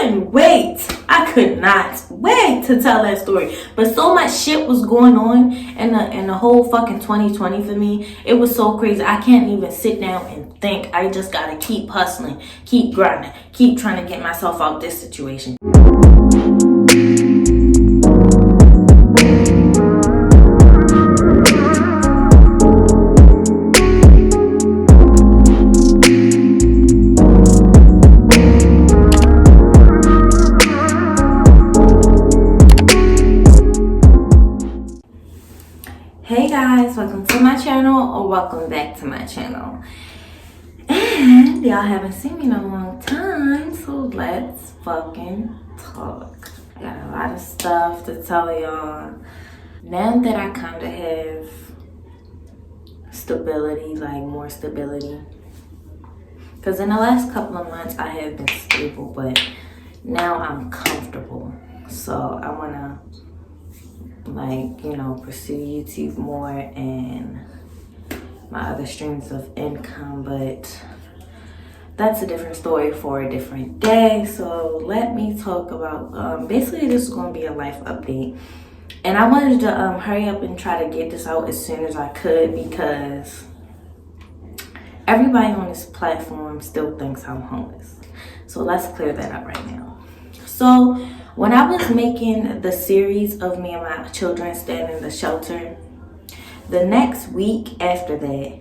couldn't wait. I could not wait to tell that story. But so much shit was going on in the whole fucking 2020 for me. It was so crazy. I can't even sit down and think. I just gotta keep hustling, keep grinding, keep trying to get myself out this situation. Hey guys, welcome to my channel, or welcome back to my channel. And y'all haven't seen me in a long time, so let's fucking talk. I got a lot of stuff to tell y'all. Now that I kind of have stability, like more stability, because in the last couple of months I have been stable, but now I'm comfortable. So I want to pursue YouTube more and my other streams of income, but that's a different story for a different day. So let me talk about, basically this is going to be a life update. And I wanted to hurry up and try to get this out as soon as I could, because everybody on this platform still thinks I'm homeless. So let's clear that up right now. So when I was making the series of me and my children staying in the shelter, the next week after that,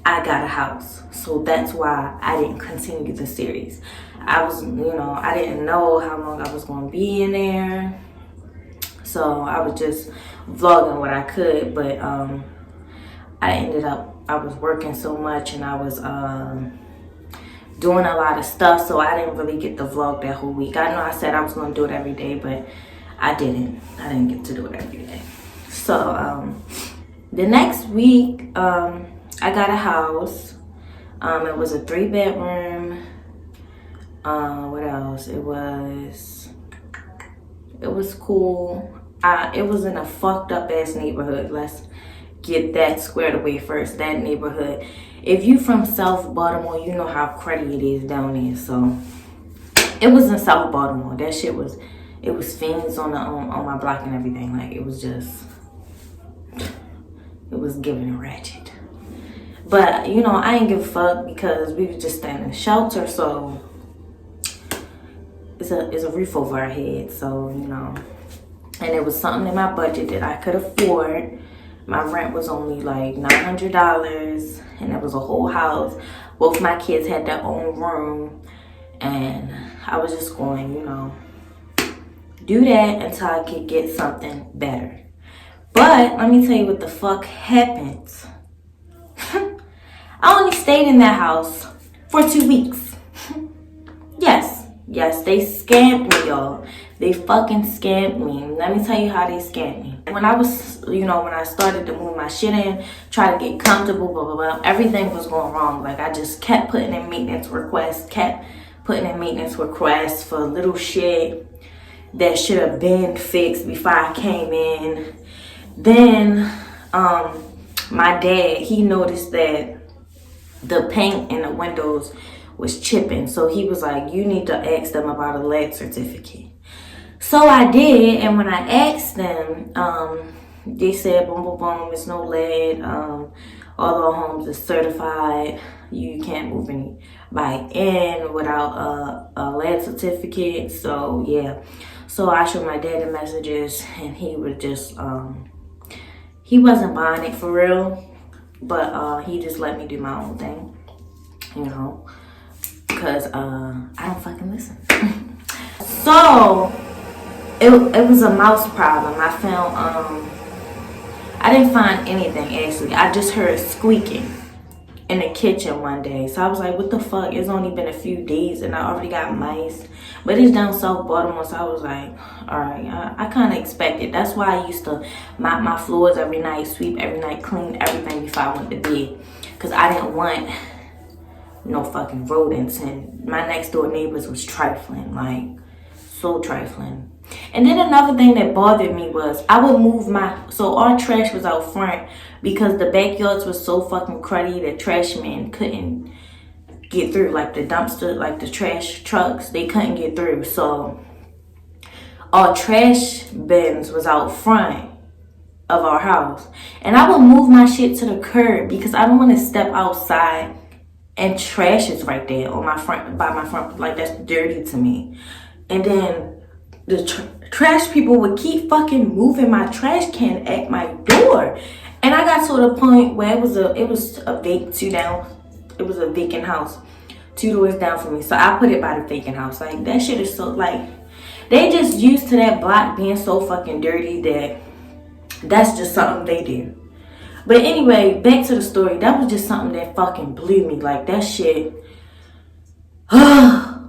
I got a house. So that's why I didn't continue the series. I didn't know how long I was going to be in there. So I was just vlogging what I could. But I was working so much, and I was doing a lot of stuff, so I didn't really get to vlog that whole week. I know I said I was going to do it every day, but I didn't get to do it every day. So the next week I got a house. It was a 3-bedroom. What else? It was cool. It was in a fucked up ass neighborhood. Let's get that squared away first. That neighborhood, if you from South Baltimore, you know how cruddy it is down there. So it was in South Baltimore. That shit was, it was fiends on my block and everything. Like, it was giving a ratchet. But I ain't give a fuck, because we was just staying in the shelter. So it's a roof over our head. So and it was something in my budget that I could afford. My rent was only like $900, and it was a whole house. Both my kids had their own room, and I was just going, do that until I could get something better. But let me tell you what the fuck happened. I only stayed in that house for 2 weeks. Yes, they scammed me, y'all. They fucking scammed me. Let me tell you how they scammed me. When I was, when I started to move my shit in, try to get comfortable, blah, blah, blah, everything was going wrong. Like, I just kept putting in maintenance requests, for little shit that should have been fixed before I came in. Then, my dad, he noticed that the paint in the windows was chipping. So he was like, you need to ask them about a lead certificate. So I did, and when I asked them, they said, boom, boom, boom, it's no lead. All our homes are certified. You can't move anybody in without a lead certificate. So, yeah. So I showed my dad the messages, and he was just, he wasn't buying it for real. But he just let me do my own thing, because I don't fucking listen. So it was a mouse problem. I found, I didn't find anything actually. I just heard squeaking in the kitchen one day. So I was like, what the fuck? It's only been a few days and I already got mice. But it's down South Baltimore, so I was like, all right, I kind of expected. That's why I used to mop my floors every night, sweep every night, clean everything before I went to bed. Because I didn't want no fucking rodents. And my next door neighbors was trifling, like so trifling. And then another thing that bothered me was I would move so our trash was out front because the backyards was so fucking cruddy that trash man couldn't get through. Like the dumpster, like the trash trucks, they couldn't get through. So our trash bins was out front of our house, and I would move my shit to the curb because I don't want to step outside and trash is right there on my front, by my front. Like, that's dirty to me. And then the trash people would keep fucking moving my trash can at my door, and I got to the point where it was a vacant house 2 doors down from me. So I put it by the vacant house. Like, that shit is so, like, they just used to that block being so fucking dirty that that's just something they do. But anyway, back to the story. That was just something that fucking blew me. Like, that shit,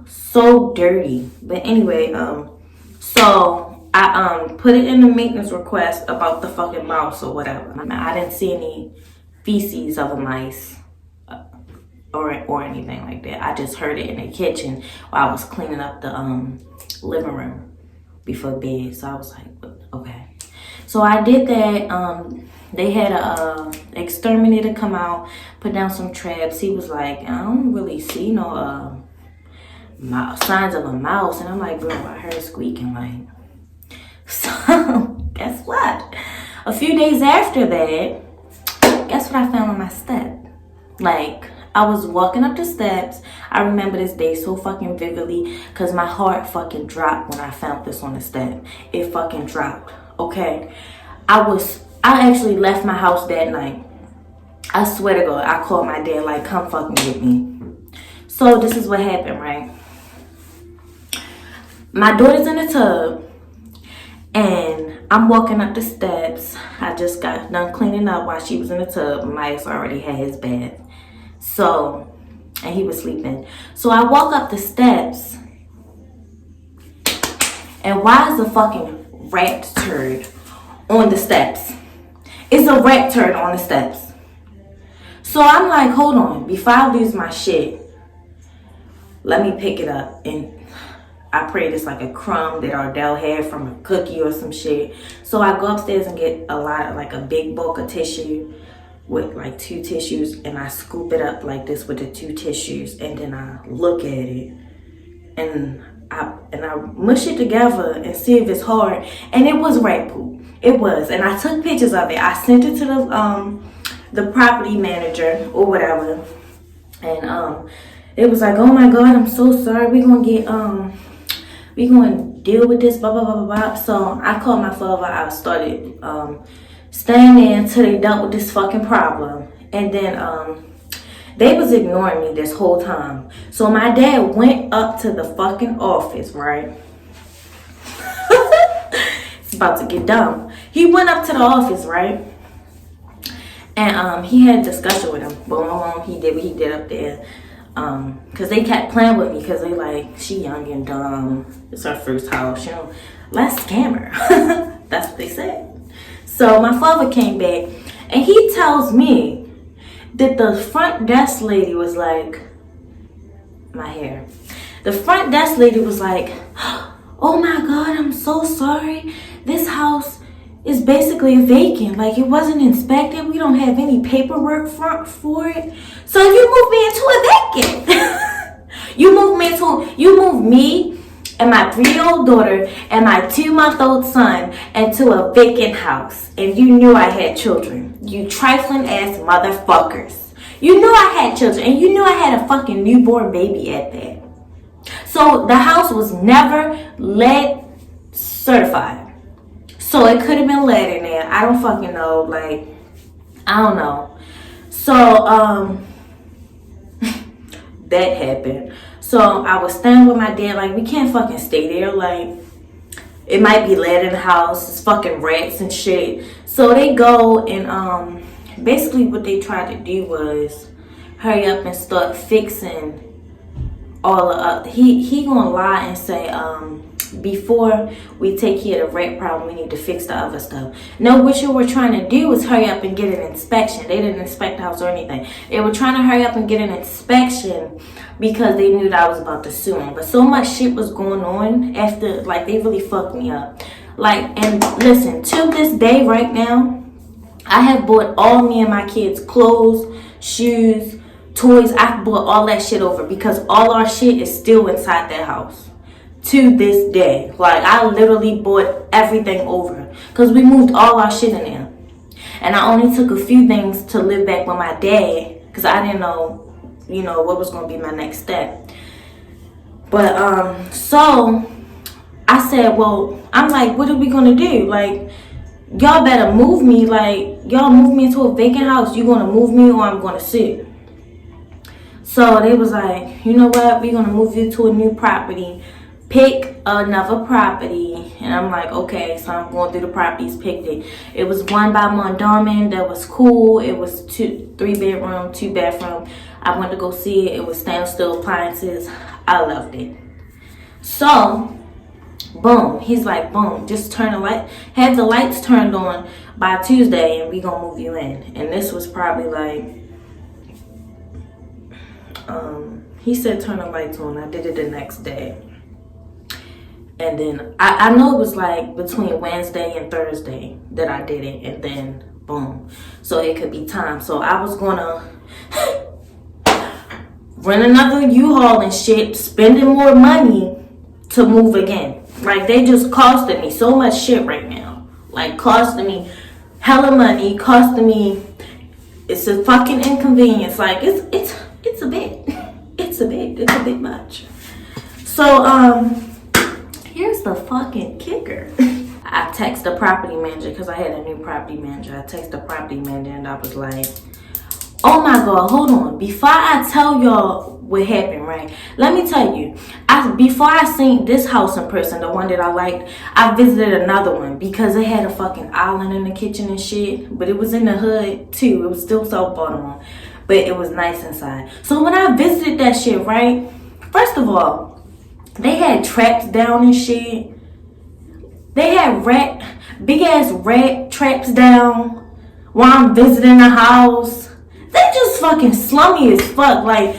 so dirty. But anyway, so I put it in the maintenance request about the fucking mouse or whatever. I didn't see any feces of a mice or anything like that. I just heard it in the kitchen while I was cleaning up the living room before bed. So I was like, okay. So I did that. They had a exterminator come out, put down some traps. He was like, I don't really see no signs of a mouse. And I'm like, bro, I heard squeaking. Like, so guess what? A few days after that, guess what I found on my step? Like, I was walking up the steps. I remember this day so fucking vividly because my heart fucking dropped when I found this on the step. It fucking dropped. Okay, I actually left my house that night. I swear to God, I called my dad like, come fucking get me. So this is what happened, right? My daughter's in the tub, and I'm walking up the steps. I just got done cleaning up while she was in the tub. Miles already had his bath. So, and he was sleeping. So I walk up the steps, and why is a fucking rat turd on the steps? It's a rat turd on the steps. So I'm like, hold on, before I lose my shit, let me pick it up. And I pray it's like a crumb that Ardell had from a cookie or some shit. So I go upstairs and get a big bulk of tissue with like 2 tissues, and I scoop it up like this with the 2 tissues, and then I look at it, and I mush it together and see if it's hard, and it was rat poop. It was, and I took pictures of it. I sent it to the property manager or whatever, and it was like, oh my God, I'm so sorry. We gonna deal with this, blah blah blah blah blah. So I called my father. I started staying there until they dealt with this fucking problem, and then they was ignoring me this whole time. So my dad went up to the fucking office, right? It's about to get dumb. He went up to the office, right? And he had a discussion with him. But my mom, he did what he did up there. Because they kept playing with me because they like, she young and dumb. It's her first house, you know. Let's scam her. That's what they said. So my father came back and he tells me that the front desk lady was like, my hair. The front desk lady was like, oh my God, I'm so sorry. This house is basically vacant. Like, it wasn't inspected. We don't have any paperwork for it. So you moved me into a vacant. You moved me and my 3-year-old daughter and my 2-month-old son into a vacant house. And you knew I had children. You trifling ass motherfuckers. You knew I had children, and you knew I had a fucking newborn baby at that. So the house was never lead certified. So it could have been lead in there. I don't fucking know. Like, I don't know. So that happened. So I was staying with my dad. Like, we can't fucking stay there. Like, it might be lead in the house. It's fucking rats and shit. So they go and basically what they tried to do was hurry up and start fixing all of he gonna lie and say before we take care of the rat problem, we need to fix the other stuff. No, what you were trying to do was hurry up and get an inspection. They didn't inspect the house or anything. They were trying to hurry up and get an inspection because they knew that I was about to sue them. But so much shit was going on after, like, they really fucked me up. Like, and listen, to this day right now, I have bought all me and my kids clothes, shoes, toys. I brought all that shit over because all our shit is still inside that house to this day. Like, I literally brought everything over because we moved all our shit in there. And I only took a few things to live back with my dad because I didn't know, you know, what was going to be my next step. But, so I said, well, I'm like, what are we going to do? Like, y'all better move me. Like, y'all move me into a vacant house. You going to move me or I'm going to sue. So they was like, you know what? We're going to move you to a new property. Pick another property. And I'm like, okay. So I'm going through the properties, picked it. It was one by Mondawmin that was cool. It was 3 bedroom, 2 bathroom. I went to go see it. It was standstill appliances. I loved it. So, boom. He's like, boom. Just turn the light. Have the lights turned on by Tuesday and we going to move you in. And this was probably like, he said turn the lights on. I did it the next day. And then I know it was like between Wednesday and Thursday that I did it. And then boom. So it could be time. So I was going to rent another U-Haul and shit. Spending more money to move again. Like, they just costing me so much shit right now. Like, costing me hella money. Costing me. It's a fucking inconvenience. Like, it's a bit. It's a bit much. So, here's the fucking kicker. I text the property manager because I had a new property manager. I text the property manager and I was like, oh my God, hold on. Before I tell y'all what happened, right? Let me tell you. Before I seen this house in person, the one that I liked, I visited another one because it had a fucking island in the kitchen and shit. But it was in the hood too. It was still South Baltimore. But it was nice inside. So when I visited that shit, right? First of all, they had traps down and shit. They had big ass rat traps down while I'm visiting the house. They just fucking slummy as fuck. Like,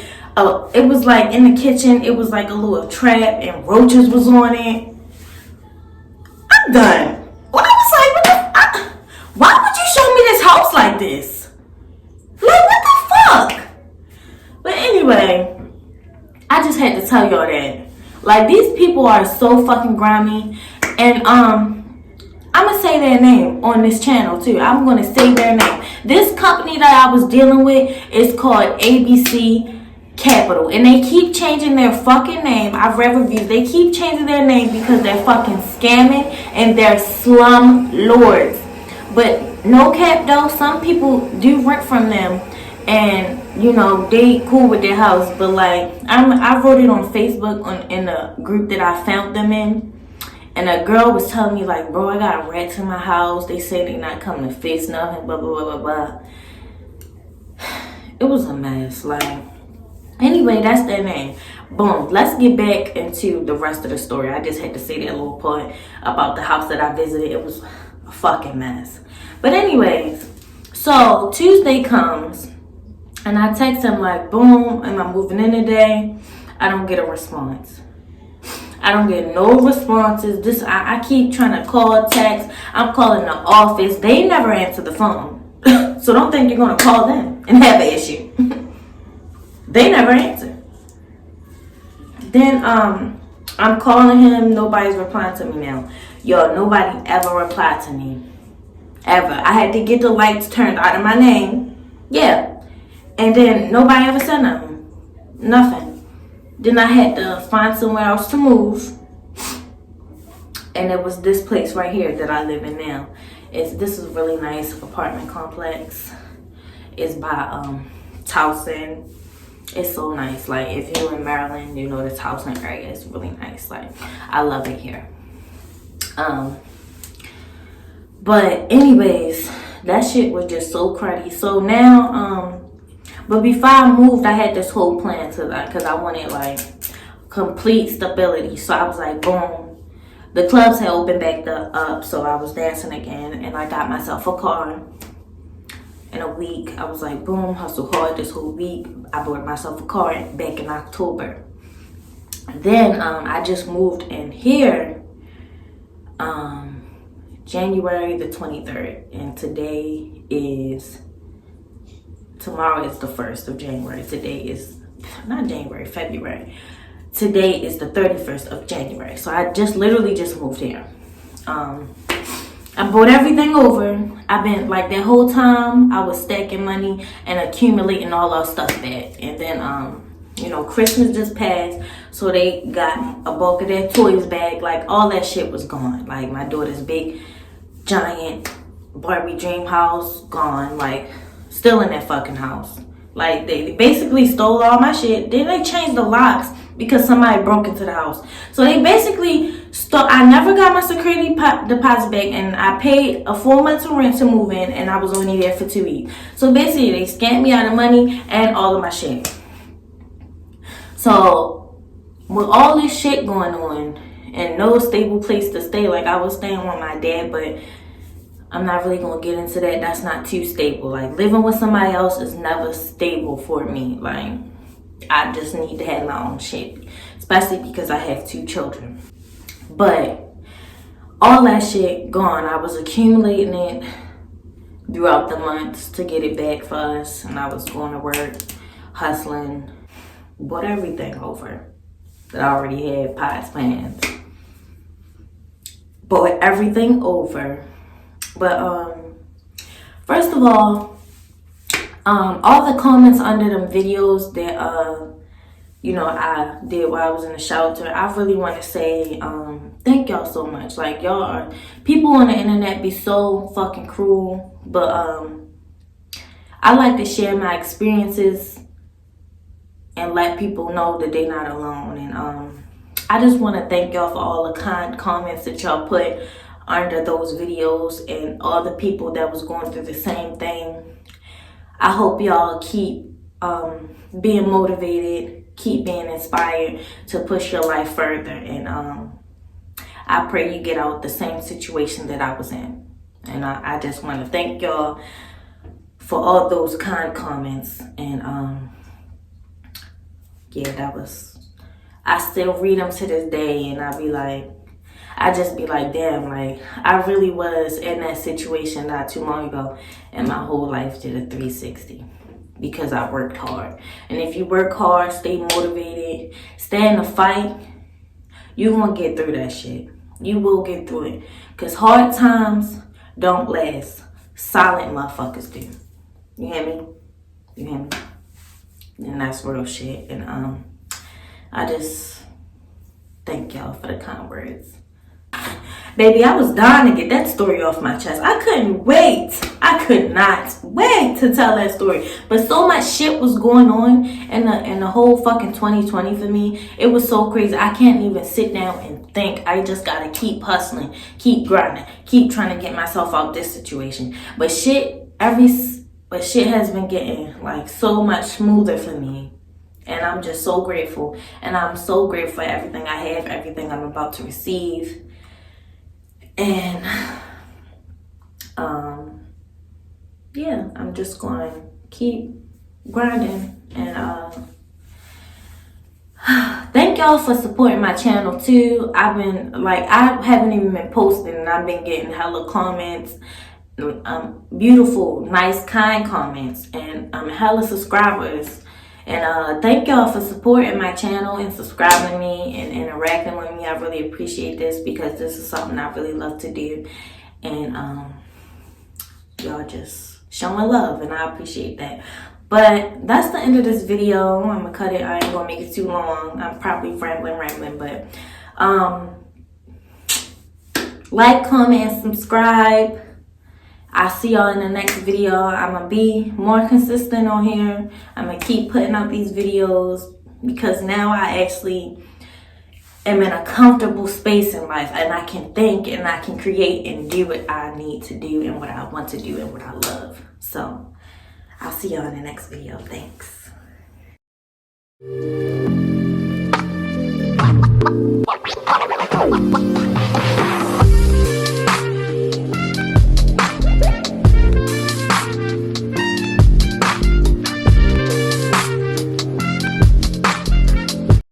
it was like in the kitchen, it was like a little trap and roaches was on it. I'm done. When I was like, why would you show me this house like this? Like, what the fuck? But anyway, I just had to tell y'all that. Like, these people are so fucking grimy. And, I'm gonna say their name on this channel, too. I'm gonna say their name. This company that I was dealing with is called ABC Capital. And they keep changing their fucking name. I've read reviews. They keep changing their name because they're fucking scamming and they're slum lords. But no cap though, some people do rent from them and you know they cool with their house. But like I wrote it on Facebook in the group that I found them in, and a girl was telling me like, bro, I got rats in my house. They say they not coming to fix nothing, blah blah blah blah blah. It was a mess. Like, anyway, that's their name. Boom. Let's get back into the rest of the story. I just had to say that little part about the house that I visited. It was a fucking mess. But anyways, so Tuesday comes and I text him like, boom, am I moving in today? I don't get a response. I don't get no responses. I keep trying to call, text. I'm calling the office. They never answer the phone. So don't think you're going to call them and have an issue. They never answer. Then I'm calling him. Nobody's replying to me now. Yo, nobody ever replied to me. Ever. I had to get the lights turned out of my name. Yeah. And then nobody ever said nothing. Nothing. Then I had to find somewhere else to move. And it was this place right here that I live in now. This is a really nice apartment complex. It's by Towson. It's so nice. Like, if you're in Maryland, you know the Towson area is really nice. Like, I love it here. But anyways, that shit was just so cruddy. So now, but before I moved, I had this whole plan to that because I wanted like complete stability. So I was like, boom. The clubs had opened back up, so I was dancing again, and I got myself a car. In a week, I was like, boom, hustle hard this whole week. I bought myself a car back in October. Then I just moved in here January the 23rd, and today is tomorrow is the 1st of January. Today is not January, February. Today is the 31st of January. So I literally just moved here. I bought everything over. I've been like that whole time I was stacking money and accumulating all our stuff back. And then you know, Christmas just passed, so they got a bulk of their toys back. Like all that shit was gone. Like my daughter's big giant Barbie dream house gone. Like still in that fucking house. Like they basically stole all my shit. Then they changed the locks because somebody broke into the house. So they basically stole. I never got my security deposit back, and I paid a 4 months of rent to move in, and I was only there for 2 weeks. So basically they scammed me out of money and all of my shit. So with all this shit going on and no stable place to stay, like I was staying with my dad, but I'm not really gonna get into that. That's not too stable. Like living with somebody else is never stable for me. Like I just need to have my own shit, especially because I have 2 children. But all that shit gone. I was accumulating it throughout the months to get it back for us, and I was going to work, hustling, bought everything over that I already had pots, pans. Bought everything over. But first of all the comments under them videos that you know I did while I was in the shelter, I really want to say thank y'all so much. Like y'all are, people on the internet be so fucking cruel, but I like to share my experiences and let people know that they're not alone. And I just want to thank y'all for all the kind comments that y'all put under those videos, and all the people that was going through the same thing. I hope y'all keep being motivated, keep being inspired to push your life further. And I pray you get out the same situation that I was in. And I just want to thank y'all for all those kind comments. And yeah, I still read them to this day, and I just be like, damn, like I really was in that situation not too long ago, and my whole life did a 360 because I worked hard. And if you work hard, stay motivated, stay in the fight, you're gonna get through that shit. You will get through it, because hard times don't last. Silent motherfuckers do. You hear me? You hear me? And that's real shit. And I just thank y'all for the kind words. Baby, I was dying to get that story off my chest. I couldn't wait. I could not wait to tell that story. But so much shit was going on in the whole fucking 2020 for me. It was so crazy. I can't even sit down and think. I just gotta keep hustling, keep grinding, keep trying to get myself out this situation. But shit has been getting like so much smoother for me. And I'm just so grateful. And I'm so grateful for everything I have, everything I'm about to receive. And yeah, I'm just going to keep grinding. And thank y'all for supporting my channel too. I haven't even been posting, and I've been getting hella comments, beautiful, nice, kind comments, and hella subscribers. And thank y'all for supporting my channel and subscribing to me and interacting with me. I really appreciate this, because this is something I really love to do. And y'all just showing love, and I appreciate that. But that's the end of this video. I'm gonna cut it. I ain't gonna make it too long. I'm probably rambling, but like, comment, subscribe. I'll see y'all in the next video. I'm going to be more consistent on here. I'm going to keep putting out these videos, because now I actually am in a comfortable space in life, and I can think and I can create and do what I need to do and what I want to do and what I love. So I'll see y'all in the next video. Thanks.